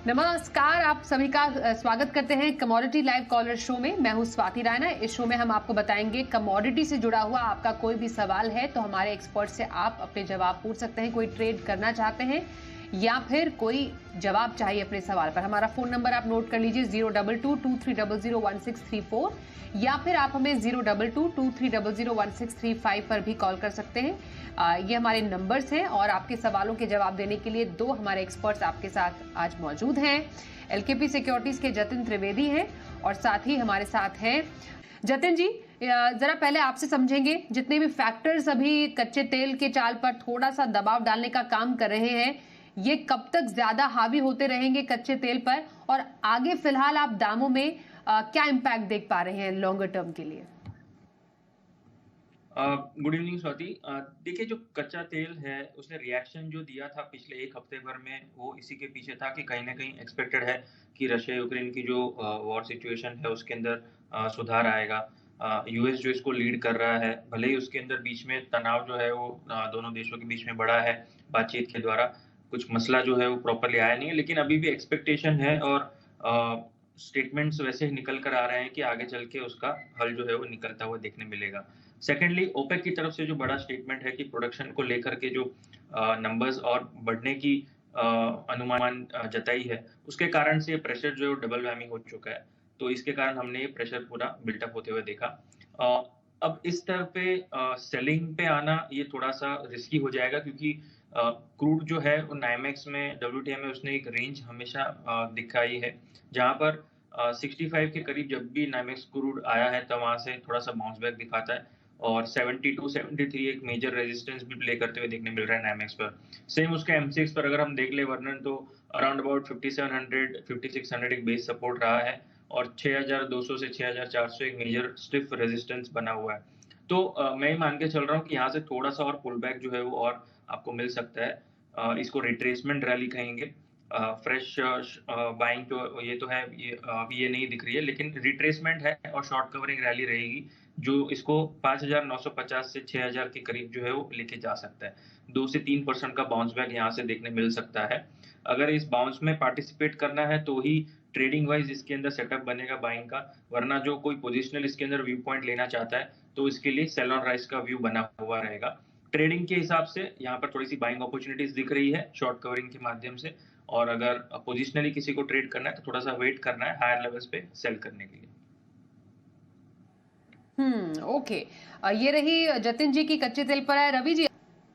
नमस्कार, आप सभी का स्वागत करते हैं कमोडिटी लाइव कॉलर शो में। मैं हूं स्वाति रायना। इस शो में हम आपको बताएंगे कमोडिटी से जुड़ा हुआ आपका कोई भी सवाल है तो हमारे एक्सपर्ट से आप अपने जवाब पूछ सकते हैं। कोई ट्रेड करना चाहते हैं या फिर कोई जवाब चाहिए अपने सवाल पर, हमारा फोन नंबर आप नोट कर लीजिए 0222300164 या फिर आप हमें 0222300165 पर भी कॉल कर सकते हैं। ये हमारे नंबर्स हैं और आपके सवालों के जवाब देने के लिए दो हमारे एक्सपर्ट्स आपके साथ आज मौजूद हैं। एलकेपी सिक्योरिटीज के जतिन त्रिवेदी हैं और साथ ही हमारे साथ हैं जतिन जी। जरा पहले आपसे समझेंगे, जितने भी फैक्टर्स अभी कच्चे तेल के चाल पर थोड़ा सा दबाव डालने का काम कर रहे हैं, ये कब तक ज्यादा हावी होते रहेंगे कच्चे तेल पर, और आगे फिलहाल आप दामों में क्या इंपैक्ट देख पा रहे हैं लॉन्गर टर्म के लिए? Good evening Swati. देखिए, जो कच्चा तेल है उसने रिएक्शन जो दिया था पिछले एक हफ्ते भर में, वो इसी के पीछे था कि कहीं ना कहीं एक्सपेक्टेड है कि रशिया यूक्रेन की जो वॉर सिचुएशन है उसके अंदर सुधार आएगा। यूएस जो इसको लीड कर रहा है, भले ही उसके अंदर बीच में तनाव जो है वो दोनों देशों के बीच में बढ़ा है बातचीत के द्वारा, कुछ मसला जो है वो प्रॉपरली आया नहीं है, लेकिन अभी भी एक्सपेक्टेशन है और स्टेटमेंट्स वैसे ही निकल कर आ रहे हैं कि आगे चल के उसका हल जो है वो निकलता हुआ देखने मिलेगा। सेकेंडली, ओपेक की तरफ से जो बड़ा स्टेटमेंट है कि प्रोडक्शन को लेकर के जो नंबर्स और बढ़ने की अनुमान जताई है, उसके कारण से प्रेशर जो है डबल वैमी हो चुका है। तो इसके कारण हमने ये प्रेशर पूरा बिल्टअप होते हुए देखा। अब इस तरह पे सेलिंग पे आना ये थोड़ा सा रिस्की हो जाएगा, क्योंकि क्रूड जो है वो नाइमेक्स में, डब्ल्यूटीआई में उसने एक रेंज हमेशा दिखाई है, जहां पर 65 के करीब जब भी नाइमेक्स क्रूड आया है तब वहां से थोड़ा सा बाउंस बैक दिखाता है, और 72 73 एक मेजर रेजिस्टेंस भी प्ले करते हुए देखने मिल रहा है नाइमेक्स पर। सेम उसके एमसीएक्स पर अगर हम देख ले वर्णन, तो अराउंड अबाउट 5700 5600 एक बेस सपोर्ट रहा है, और 6200 से 6400 एक मेजर स्टिफ रेजिस्टेंस बना हुआ है। तो मैं ही मान के चल रहा हूँ कि यहाँ से थोड़ा सा और पुल बैक जो है वो और आपको मिल सकता है। इसको रिट्रेसमेंट रैली कहेंगे। फ्रेश बाइंग तो ये तो है, ये अभी ये नहीं दिख रही है, लेकिन रिट्रेसमेंट है और शॉर्ट कवरिंग रैली रहेगी, जो इसको 5950 से 6000 के करीब जो है वो लेके जा सकता है। 2 से 3% का बाउंस बैक यहाँ से देखने मिल सकता है। अगर इस बाउंस में पार्टिसिपेट करना है तो ही ट्रेडिंग वाइज इसके अंदर सेटअप बनेगा बाइंग का, वरना जो कोई पोजिशनल इसके अंदर व्यू पॉइंट लेना चाहता है तो इसके लिए सेल ऑन राइज का व्यू बना हुआ रहेगा। ट्रेडिंग के हिसाब से यहाँ पर थोड़ी सी बाइंग अपॉर्चुनिटीज दिख रही है शॉर्ट कवरिंग के माध्यम से, और अगर पोजिशनली किसी को ट्रेड करना है तो थोड़ा सा वेट करना है हायर लेवल्स पे सेल करने के लिए। ओके। ये रही जतिन जी की कच्चे तेल पर है। रवि जी,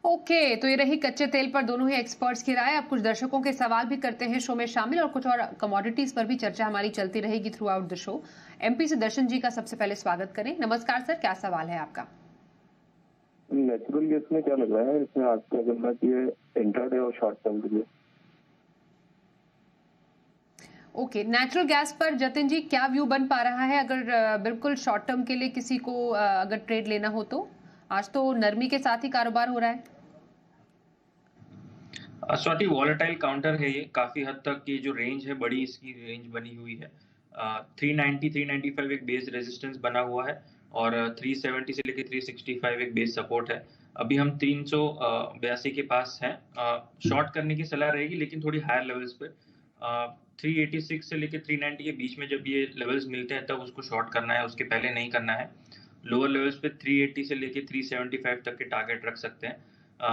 ओके, तो ये रही कच्चे तेल पर दोनों ही एक्सपर्ट्स की राय। अब कुछ दर्शकों के सवाल भी करते हैं शो में शामिल, और कुछ और कमोडिटीज पर भी चर्चा हमारी चलती रहेगी through out the show. MP से दर्शन जी का सबसे पहले स्वागत करें। नमस्कार सर, क्या सवाल है आपका? नेचुरल गैस में क्या लग रहा है, इसमें आज का करना चाहिए इंट्राडे और शॉर्ट टर्म के लिए? ओके, नेचुरल गैस पर जतिन जी क्या व्यू बन पा रहा है, अगर बिल्कुल शॉर्ट टर्म के लिए किसी को अगर ट्रेड लेना हो तो? आज तो नरमी के साथ ही कारोबार हो रहा है। स्वाति, वॉलेटाइल काउंटर है ये, काफी हद तक ये जो रेंज है बड़ी इसकी रेंज बनी हुई है। 390 395 एक बेस रेजिस्टेंस बना हुआ है, और 370 से लेकर 365 एक बेस सपोर्ट है। अभी हम 382 के पास हैं। शॉर्ट करने की सलाह रहेगी, लेकिन थोड़ी हायर लेवल्स पे। 386 से लेकर 390 के बीच में जब ये लेवल्स मिलते हैं तब उसको शॉर्ट करना है, उसके पहले नहीं करना है। लोअर लेवल्स पे 380 से लेकर 375 तक के टारगेट रख सकते हैं।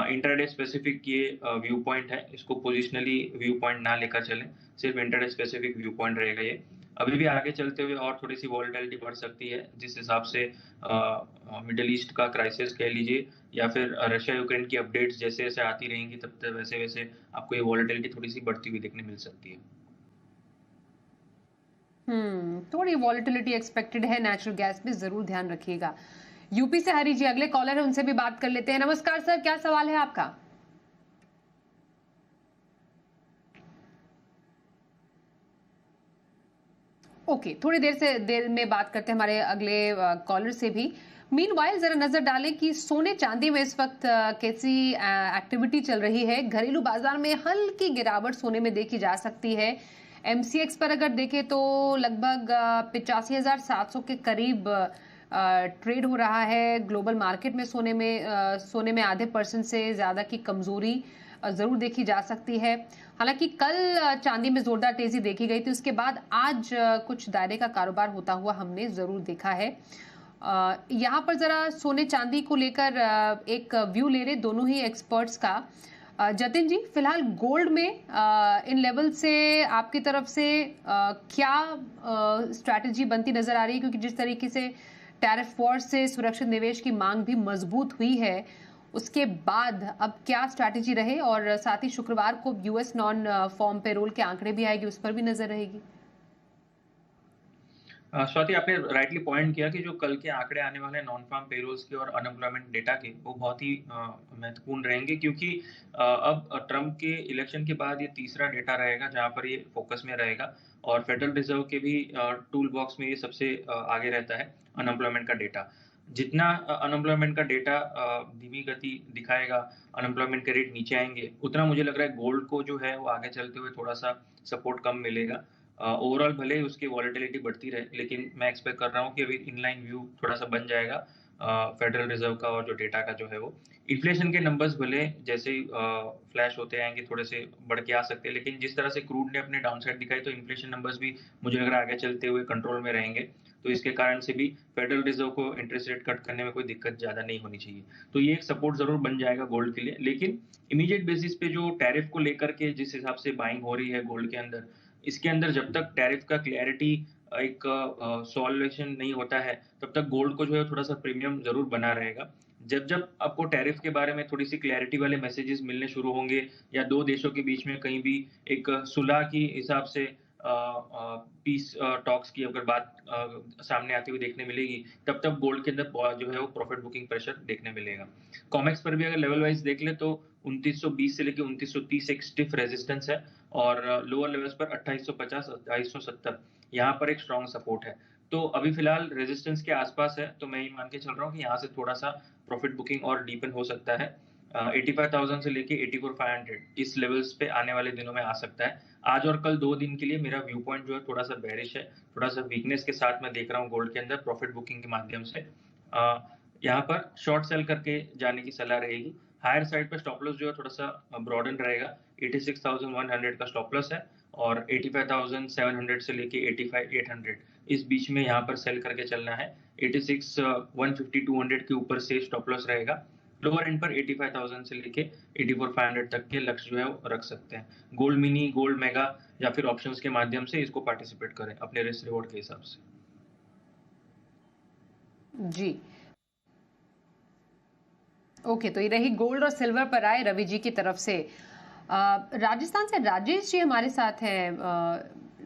इंटरडे स्पेसिफिक ये व्यू पॉइंट है, इसको पोजिशनली व्यू पॉइंट ना लेकर चलें, सिर्फ इंटरडे स्पेसिफिक व्यू पॉइंट रहेगा ये। अभी भी आगे चलते हुए और थोड़ी सी वॉलेटिलिटी बढ़ सकती है, जिस हिसाब से मिडिल ईस्ट का क्राइसिस कह लीजिए, या फिर रशिया यूक्रेन की अपडेट्स जैसे जैसे आती रहेंगी तब तक वैसे वैसे आपको ये वॉलेटिलिटी थोड़ी सी बढ़ती हुई देखने मिल सकती है। थोड़ी वॉलेटिलिटी एक्सपेक्टेड है नेचुरल गैस में, जरूर ध्यान रखिएगा। यूपी से हरी जी अगले कॉलर है, उनसे भी बात कर लेते हैं। नमस्कार सर, क्या सवाल है आपका? ओके, थोड़ी देर में बात करते हैं हमारे अगले कॉलर से भी। मीनवाइल जरा नजर डालें कि सोने चांदी में इस वक्त कैसी एक्टिविटी चल रही है। घरेलू बाजार में हल्की गिरावट सोने में देखी जा सकती है। एमसीएक्स पर अगर देखें तो लगभग 85,700 के करीब ट्रेड हो रहा है। ग्लोबल मार्केट में सोने में आधे % से ज्यादा की कमजोरी जरूर देखी जा सकती है। हालांकि कल चांदी में जोरदार तेजी देखी गई थी, उसके बाद आज कुछ दायरे का कारोबार होता हुआ हमने जरूर देखा है। यहाँ पर जरा सोने चांदी को लेकर एक व्यू ले रहे दोनों ही एक्सपर्ट्स का। जतिन जी, फिलहाल गोल्ड में इन लेवल से आपकी तरफ से क्या स्ट्रैटेजी बनती नजर आ रही है, क्योंकि जिस तरीके से टैरिफ वॉर से सुरक्षित निवेश की मांग भी मजबूत हुई है, उसके बाद अब क्या स्ट्रैटेजी रहे, और साथ ही शुक्रवार को यूएस नॉन फॉर्म पेरोल के आंकड़े भी आएगी, उस पर भी नजर रहेगी। स्वाति, आपने राइटली पॉइंट किया कि जो कल के आंकड़े आने वाले नॉन फार्म पेरोल्स के और अनएम्प्लॉयमेंट डेटा के, वो बहुत ही महत्वपूर्ण रहेंगे, क्योंकि अब ट्रम्प के इलेक्शन के बाद ये तीसरा डेटा रहेगा जहां पर ये फोकस में रहेगा, और फेडरल रिजर्व के भी टूल बॉक्स में ये सबसे आगे रहता है अनएम्प्लॉयमेंट का डेटा। जितना अनएम्प्लॉयमेंट का डेटा धीमी गति दिखाएगा, अनएम्प्लॉयमेंट के रेट नीचे आएंगे, उतना मुझे लग रहा है गोल्ड को जो है वो आगे चलते हुए थोड़ा सा सपोर्ट कम मिलेगा। ओवरऑल भले ही उसकी वॉलेटिलिटी बढ़ती रहे, लेकिन मैं एक्सपेक्ट कर रहा हूँ कि अभी इनलाइन व्यू थोड़ा सा बन जाएगा फेडरल रिजर्व का, और जो डेटा का जो है वो इन्फ्लेशन के नंबर्स भले जैसे ही फ्लैश होते आएंगे थोड़े से बढ़ के आ सकते हैं, लेकिन जिस तरह से क्रूड ने अपने डाउनसाइड दिखाई, तो इन्फ्लेशन नंबर्स भी मुझे लग रहा है आगे चलते हुए कंट्रोल में रहेंगे। तो इसके कारण से भी फेडरल रिजर्व को इंटरेस्ट रेट कट करने में कोई दिक्कत ज्यादा नहीं होनी चाहिए। तो ये एक सपोर्ट जरूर बन जाएगा गोल्ड के लिए। लेकिन इमीडिएट बेसिस पे जो टैरिफ को लेकर के जिस हिसाब से बाइंग हो रही है गोल्ड के अंदर, इसके अंदर जब तक टैरिफ का क्लैरिटी एक सॉल्यूशन नहीं होता है, तब तक गोल्ड को जो है थोड़ा सा प्रीमियम जरूर बना रहेगा। जब जब आपको टैरिफ के बारे में थोड़ी सी क्लैरिटी वाले मैसेजेस मिलने शुरू होंगे, या दो देशों के बीच में कहीं भी एक सुलह की हिसाब से पीस टॉक्स की अगर बात सामने आती हुई देखने मिलेगी, तब तक गोल्ड के अंदर जो है वो प्रॉफिट बुकिंग प्रेशर देखने मिलेगा। कॉमेक्स पर भी अगर लेवल वाइज देख ले तो 2920 से लेकर 2930 एक स्टिफ रेजिस्टेंस है, और लोअर लेवल्स पर 2850 2870 यहाँ पर एक स्ट्रॉन्ग सपोर्ट है। तो अभी फिलहाल रेजिस्टेंस के आसपास है, तो मैं ये मान के चल रहा हूँ कि यहाँ से थोड़ा सा प्रॉफिट बुकिंग और डीपन हो सकता है। 85,000 से लेके 84,500 इस लेवल्स पे आने वाले दिनों में आ सकता है। आज और कल 2 दिन के लिए मेरा व्यू पॉइंट जो है थोड़ा सा बेरिश है, थोड़ा सा वीकनेस के साथ मैं देख रहा हूँ गोल्ड के अंदर प्रॉफिट बुकिंग के माध्यम से। यहाँ पर शॉर्ट सेल करके जाने की सलाह रहेगी। हायर साइड पर स्टॉप लॉस जो है थोड़ा सा ब्रॉडन रहेगा। 86,100 का स्टॉप लॉस है, और 85,700 से लेके 85,800 इस बीच में यहाँ पर सेल करके चलना है। 86,150-200 के ऊपर से स्टॉप लॉस रहेगा। लोअर एंड पर 85,000 से लेके 84,500 तक के लक्ष्य जो है वो रख सकते हैं। गोल्ड मिनी, गोल्ड मेगा या फिर ऑप्शंस के माध्यम से इसको पार्टिसिपेट करें अपने रिस्क रिवॉर्ड के हिसाब से। जी, ओके, तो ये रही गोल्ड और सिल्वर पर आए रवि जी की तरफ से। राजस्थान से राजेश जी हमारे साथ हैं।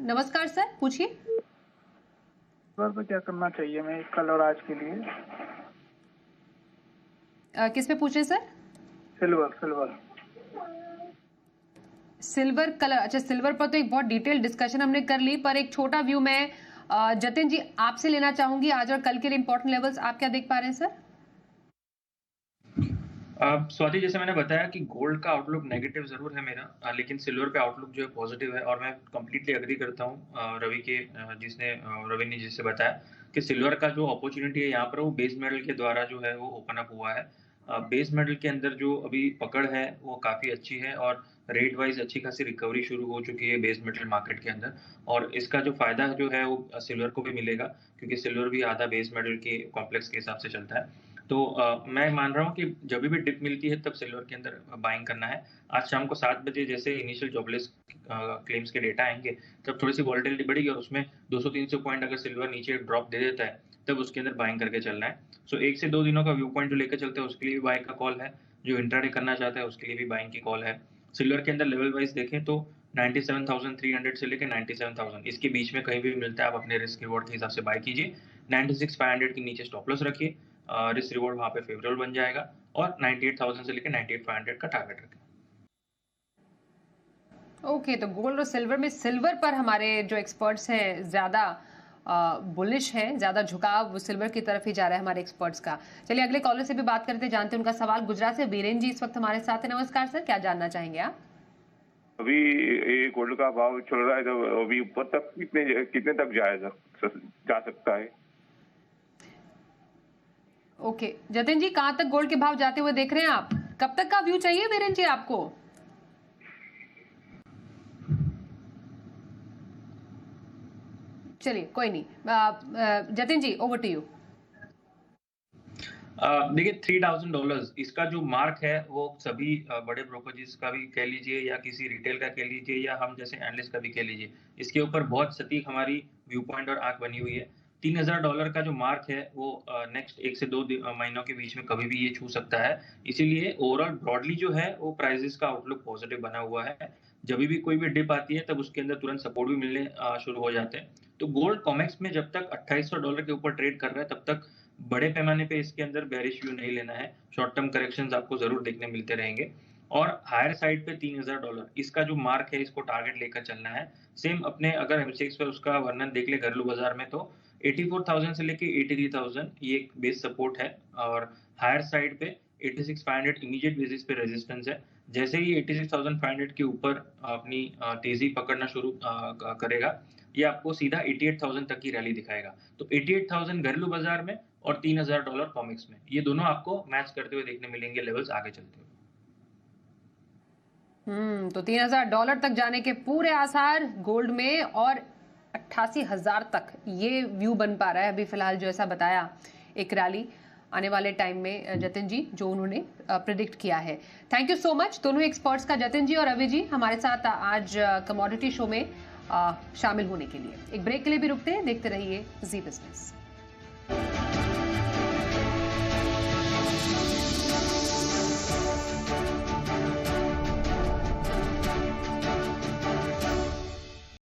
नमस्कार सर, पूछिए। सिल्वर पे क्या करना चाहिए मैं कल और आज के लिए? किस पे पूछे सर? Silver silver colour. अच्छा, सिल्वर पर तो एक बहुत डिटेल डिस्कशन हमने कर ली, पर एक छोटा व्यू मैं जतिन जी आपसे लेना चाहूंगी। आज और कल के लिए इंपॉर्टेंट लेवल्स आप क्या देख पा रहे हैं सर? स्वाति, जैसे मैंने बताया कि गोल्ड का आउटलुक नेगेटिव जरूर है मेरा, लेकिन सिल्वर पे आउटलुक जो है पॉजिटिव है, और मैं कंप्लीटली एग्री करता हूँ रवि ने जिससे बताया कि सिल्वर का जो अपॉर्चुनिटी है यहाँ पर वो बेस मेटल के द्वारा जो है वो ओपन अप हुआ है। बेस मेटल के अंदर जो अभी पकड़ है वो काफी अच्छी है, और रेट वाइज अच्छी खासी रिकवरी शुरू हो चुकी है बेस मेटल मार्केट के अंदर, और इसका जो फायदा जो है वो सिल्वर को भी मिलेगा, क्योंकि सिल्वर भी आधा बेस मेटल के कॉम्प्लेक्स के हिसाब से चलता है। तो मैं मान रहा हूँ कि जब भी डिप मिलती है तब सिल्वर के अंदर बाइंग करना है। आज शाम को 7 बजे जैसे इनिशियल जॉबलेस क्लेम्स के डेटा आएंगे, तब थोड़ी सी वॉलेटिलिटी बढ़ेगी, और उसमें 200-300 पॉइंट अगर सिल्वर नीचे ड्रॉप दे देता है, तब उसके अंदर बाइंग करके चलना है। सो 1 से 2 दिनों का व्यू पॉइंट जो लेकर चलते हैं उसके लिए भी बाइंग का कॉल है, जो इंट्राडे करना चाहता है उसके लिए भी बाइंग की कॉल है। सिल्वर के अंदर लेवल वाइज देखें तो 97,300 से लेकर 97,000 इसके बीच में कहीं भी मिलता है, आप अपने रिस्क रिवॉर्ड के हिसाब से बाय कीजिए। 96,500 के नीचे स्टॉप लॉस रखिए, रिस्क रिवॉर्ड वहां पे फेवरेबल बन जाएगा, और 98,000 से लेकर 98,500 का टारगेट रखें। ओके, तो गोल्ड और सिल्वर में सिल्वर पर हमारे जो एक्सपर्ट्स हैं ज्यादा बुलिश है, ज्यादा झुकाव सिल्वर की तरफ ही जा रहा है हमारे एक्सपर्ट्स का। चलिए अगले कॉलर से भी बात करते जानते हैं उनका सवाल। गुजरात से वीरेन जी इस वक्त हमारे साथ है। नमस्कार सर, क्या जानना चाहेंगे आप? अभी ये गोल्ड का भाव चल रहा है, तो अभी ऊपर तक कितने तक जा सकता है? ओके, जतिन जी कहां तक गोल्ड के भाव जाते हुए देख रहे हैं आप? कब तक का व्यू चाहिए वीरेन जी आपको? चलिए कोई नहीं। जतिन जी, ओवर टू यू। देखिए $3000 इसका जो मार्क है वो सभी बड़े ब्रोकरेज का भी कह लीजिए या किसी रिटेल का कह लीजिए या हम जैसे एनालिस्ट का भी कह लीजिए, इसके ऊपर बहुत सटीक हमारी व्यू पॉइंट और आंख बनी हुई है। $3000 का जो मार्क है वो नेक्स्ट 1 से 2 महीनों के बीच में कभी भी ये छू सकता है। इसीलिए ओवरऑल ब्रॉडली जो है वो प्राइसेस का आउटलुक पॉजिटिव बना हुआ है। जब भी कोई भी डिप आती है तब उसके अंदर तुरंत सपोर्ट भी मिलने शुरू हो जाते हैं। तो गोल्ड कॉमेक्स में जब तक $2800 के ऊपर ट्रेड कर रहा है तब तक बड़े पैमाने पे इसके अंदर बेरिश व्यू नहीं लेना है। शॉर्ट टर्म करेक्शंस आपको जरूर देखने मिलते रहेंगे और हायर साइड पे $3000 इसका जो मार्क है इसको टारगेट लेकर चलना है। सेम अपने अगर एमसीएक्स पे उसका वर्णन देख ले घरेलू बाजार में तो 84,000 से लेके 83,000 ये एक बेस सपोर्ट है और हायर साइड पे 86,500 इमीडिएट बेसिस पे रेजिस्टेंस है। जैसे ही 86,500 के ऊपर अपनी तेजी पकड़ना शुरू करेगा ये आपको सीधा 88,000 तक की रैली दिखाएगा। तो 88,000 घरेलू बाजार में और $3000 कॉमिक्स में, ये दोनों आपको मैच करते हुए देखने मिलेंगे लेवल्स आगे चलते हुए। तो $3000 तक जाने के पूरे आसार गोल्ड में और 88,000 तक ये व्यू बन पा रहा है अभी फिलहाल, जो ऐसा बताया एक रैली आने वाले टाइम में जतिन जी जो उन्होंने प्रेडिक्ट किया है। थैंक यू सो मच दोनों एक्सपर्ट्स का, जतिन जी और रवि जी, हमारे साथ आज कमोडिटी शो में शामिल होने के लिए। एक ब्रेक के लिए भी रुकते हैं, देखते रहिए जी बिजनेस।